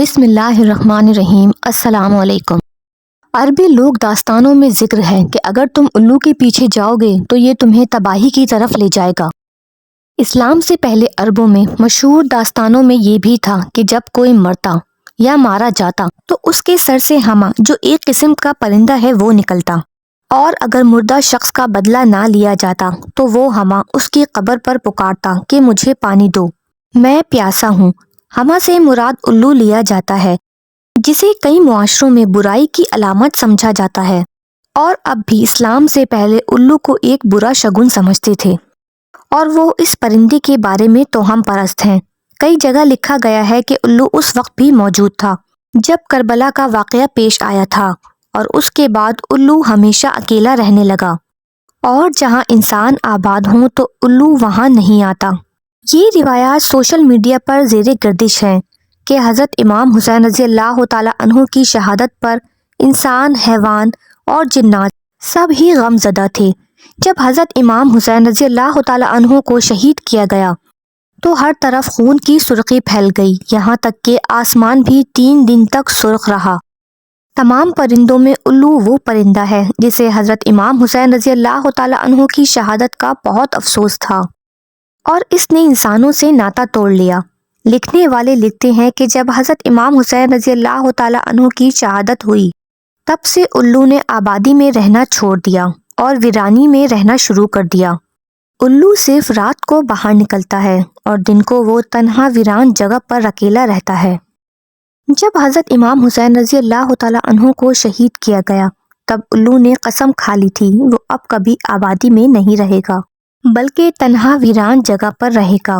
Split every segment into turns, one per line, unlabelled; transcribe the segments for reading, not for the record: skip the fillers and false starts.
بسم اللہ الرحمن الرحیم۔ السلام علیکم۔ عربی لوک داستانوں میں ذکر ہے کہ اگر تم الو کے پیچھے جاؤ گے تو یہ تمہیں تباہی کی طرف لے جائے گا۔ اسلام سے پہلے عربوں میں مشہور داستانوں میں یہ بھی تھا کہ جب کوئی مرتا یا مارا جاتا تو اس کے سر سے ہما جو ایک قسم کا پرندہ ہے وہ نکلتا، اور اگر مردہ شخص کا بدلہ نہ لیا جاتا تو وہ ہما اس کی قبر پر پکارتا کہ مجھے پانی دو، میں پیاسا ہوں۔ ہما سے مراد الو لیا جاتا ہے، جسے کئی معاشروں میں برائی کی علامت سمجھا جاتا ہے، اور اب بھی اسلام سے پہلے الو کو ایک برا شگن سمجھتے تھے، اور وہ اس پرندے کے بارے میں توہم پرست ہیں۔ کئی جگہ لکھا گیا ہے کہ الو اس وقت بھی موجود تھا جب کربلا کا واقعہ پیش آیا تھا، اور اس کے بعد الو ہمیشہ اکیلا رہنے لگا، اور جہاں انسان آباد ہوں تو الو وہاں نہیں آتا۔ یہ روایات سوشل میڈیا پر زیر گردش ہیں کہ حضرت امام حسین رضی اللہ تعالیٰ عنہ کی شہادت پر انسان، حیوان اور جنات سب ہی غم زدہ تھے۔ جب حضرت امام حسین رضی اللہ تعالیٰ عنہ کو شہید کیا گیا تو ہر طرف خون کی سرخی پھیل گئی، یہاں تک کہ آسمان بھی 3 دن تک سرخ رہا۔ تمام پرندوں میں الو وہ پرندہ ہے جسے حضرت امام حسین رضی اللہ تعالیٰ عنہ کی شہادت کا بہت افسوس تھا، اور اس نے انسانوں سے ناتا توڑ لیا۔ لکھنے والے لکھتے ہیں کہ جب حضرت امام حسین رضی اللہ تعالیٰ عنہ کی شہادت ہوئی تب سے الو نے آبادی میں رہنا چھوڑ دیا اور ویرانی میں رہنا شروع کر دیا۔ الو صرف رات کو باہر نکلتا ہے اور دن کو وہ تنہا ویران جگہ پر اکیلا رہتا ہے۔ جب حضرت امام حسین رضی اللہ تعالیٰ عنہ کو شہید کیا گیا تب الو نے قسم کھا لی تھی وہ اب کبھی آبادی میں نہیں رہے گا بلکہ تنہا ویران جگہ پر رہے گا،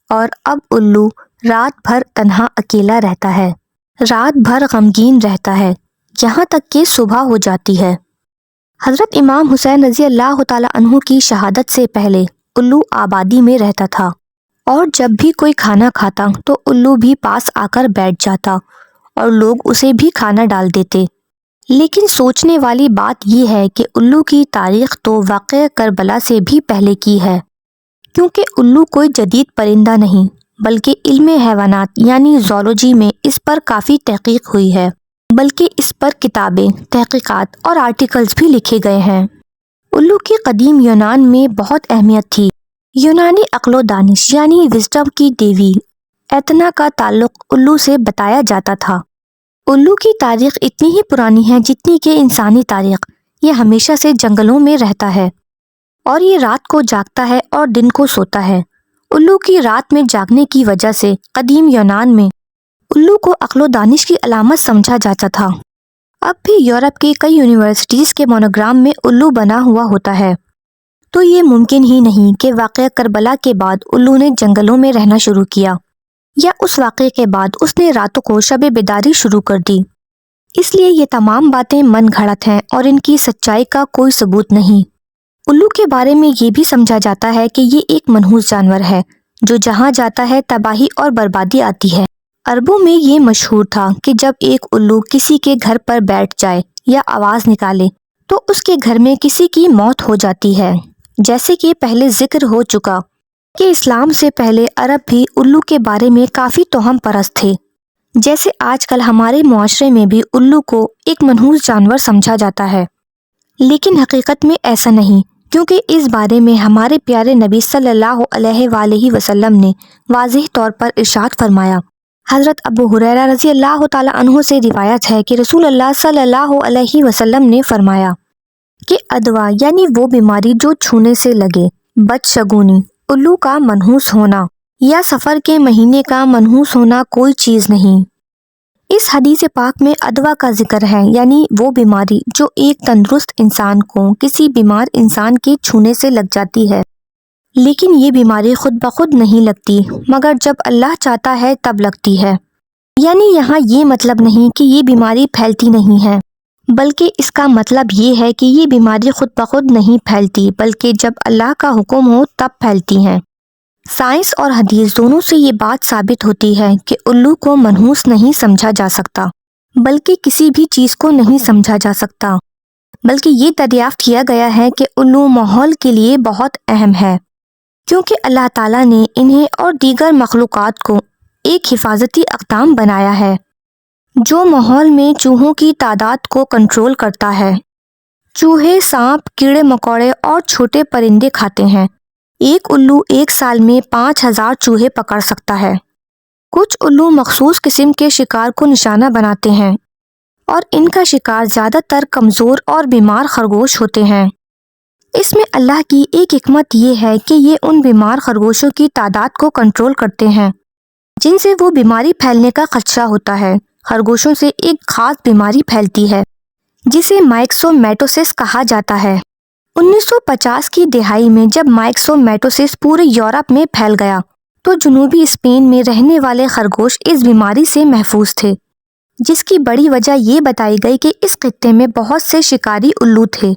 اور اب الو رات بھر تنہا اکیلا رہتا ہے، رات بھر غمگین رہتا ہے، یہاں تک کہ صبح ہو جاتی ہے۔ حضرت امام حسین رضی اللہ تعالیٰ عنہ کی شہادت سے پہلے الو آبادی میں رہتا تھا، اور جب بھی کوئی کھانا کھاتا تو الو بھی پاس آ کر بیٹھ جاتا اور لوگ اسے بھی کھانا ڈال دیتے۔ لیکن سوچنے والی بات یہ ہے کہ الو کی تاریخ تو واقعہ کربلا سے بھی پہلے کی ہے، کیونکہ الو کوئی جدید پرندہ نہیں بلکہ علم حیوانات یعنی زولوجی میں اس پر کافی تحقیق ہوئی ہے، بلکہ اس پر کتابیں، تحقیقات اور آرٹیکلز بھی لکھے گئے ہیں۔ الو کی قدیم یونان میں بہت اہمیت تھی۔ یونانی عقل و دانش یعنی وزڈم کی دیوی ایتھنا کا تعلق الو سے بتایا جاتا تھا۔ الو کی تاریخ اتنی ہی پرانی ہے جتنی کہ انسانی تاریخ۔ یہ ہمیشہ سے جنگلوں میں رہتا ہے، اور یہ رات کو جاگتا ہے اور دن کو سوتا ہے۔ الو کی رات میں جاگنے کی وجہ سے قدیم یونان میں الو کو عقل و دانش کی علامت سمجھا جاتا تھا۔ اب بھی یورپ کی کئی یونیورسٹیز کے مونوگرام میں الو بنا ہوا ہوتا ہے، تو یہ ممکن ہی نہیں کہ واقعہ کربلا کے بعد الو نے جنگلوں میں رہنا شروع کیا، یا اس واقعے کے بعد اس نے راتوں کو شب بیداری شروع کر دی۔ اس لیے یہ تمام باتیں من گھڑت ہیں اور ان کی سچائی کا کوئی ثبوت نہیں۔ الو کے بارے میں یہ بھی سمجھا جاتا ہے کہ یہ ایک منحوس جانور ہے جو جہاں جاتا ہے تباہی اور بربادی آتی ہے۔ عربوں میں یہ مشہور تھا کہ جب ایک الو کسی کے گھر پر بیٹھ جائے یا آواز نکالے تو اس کے گھر میں کسی کی موت ہو جاتی ہے، جیسے کہ پہلے ذکر ہو چکا کہ اسلام سے پہلے عرب بھی الو کے بارے میں کافی توہم پرست تھے۔ جیسے آج کل ہمارے معاشرے میں بھی الو کو ایک منحوس جانور سمجھا جاتا ہے، لیکن حقیقت میں ایسا نہیں، کیونکہ اس بارے میں ہمارے پیارے نبی صلی اللہ علیہ وآلہ وسلم نے واضح طور پر ارشاد فرمایا۔ حضرت ابو ہریرہ رضی اللہ تعالیٰ عنہ سے روایت ہے کہ رسول اللہ صلی اللہ علیہ وسلم نے فرمایا کہ ادوا یعنی وہ بیماری جو چھونے سے لگے، بدشگونی، الو کا منحوس ہونا یا سفر کے مہینے کا منحوس ہونا کوئی چیز نہیں۔ اس حدیث پاک میں ادوا کا ذکر ہے، یعنی وہ بیماری جو ایک تندرست انسان کو کسی بیمار انسان کے چھونے سے لگ جاتی ہے، لیکن یہ بیماری خود بخود نہیں لگتی مگر جب اللہ چاہتا ہے تب لگتی ہے۔ یعنی یہاں یہ مطلب نہیں کہ یہ بیماری پھیلتی نہیں ہے، بلکہ اس کا مطلب یہ ہے کہ یہ بیماری خود بخود نہیں پھیلتی بلکہ جب اللہ کا حکم ہو تب پھیلتی ہیں۔ سائنس اور حدیث دونوں سے یہ بات ثابت ہوتی ہے کہ الو کو منحوس نہیں سمجھا جا سکتا، بلکہ کسی بھی چیز کو نہیں سمجھا جا سکتا، بلکہ یہ دریافت کیا گیا ہے کہ الو ماحول کے لیے بہت اہم ہے، کیونکہ اللہ تعالیٰ نے انہیں اور دیگر مخلوقات کو ایک حفاظتی اقدام بنایا ہے۔ جو ماحول میں چوہوں کی تعداد کو کنٹرول کرتا ہے۔ چوہے سانپ، کیڑے مکوڑے اور چھوٹے پرندے کھاتے ہیں۔ ایک الو ایک سال میں 5000 چوہے پکڑ سکتا ہے۔ کچھ الو مخصوص قسم کے شکار کو نشانہ بناتے ہیں اور ان کا شکار زیادہ تر کمزور اور بیمار خرگوش ہوتے ہیں۔ اس میں اللہ کی ایک حکمت یہ ہے کہ یہ ان بیمار خرگوشوں کی تعداد کو کنٹرول کرتے ہیں جن سے وہ بیماری پھیلنے کا خدشہ ہوتا ہے۔ خرگوشوں سے ایک خاص بیماری پھیلتی ہے جسے مائکسومیٹوسس کہا جاتا ہے۔ 1950 کی دہائی میں جب مائکسومیٹوسس پورے یورپ میں پھیل گیا تو جنوبی اسپین میں رہنے والے خرگوش اس بیماری سے محفوظ تھے، جس کی بڑی وجہ یہ بتائی گئی کہ اس خطے میں بہت سے شکاری الو تھے۔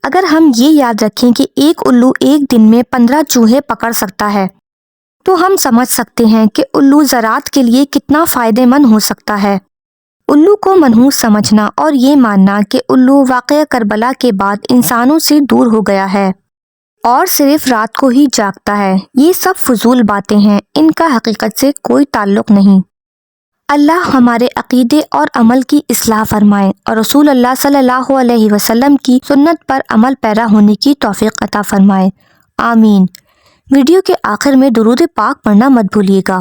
اگر ہم یہ یاد رکھیں کہ ایک الو ایک دن میں 15 چوہے پکڑ سکتا ہے تو ہم سمجھ سکتے ہیں کہ الو زراعت کے لیے کتنا فائدہ مند ہو سکتا ہے۔ الو کو منحوس سمجھنا اور یہ ماننا کہ الو واقعہ کربلا کے بعد انسانوں سے دور ہو گیا ہے اور صرف رات کو ہی جاگتا ہے، یہ سب فضول باتیں ہیں، ان کا حقیقت سے کوئی تعلق نہیں۔ اللہ ہمارے عقیدے اور عمل کی اصلاح فرمائے اور رسول اللہ صلی اللہ علیہ وسلم کی سنت پر عمل پیرا ہونے کی توفیق عطا فرمائے، آمین۔ ویڈیو کے آخر میں درود پاک پڑھنا مت بھولیے گا۔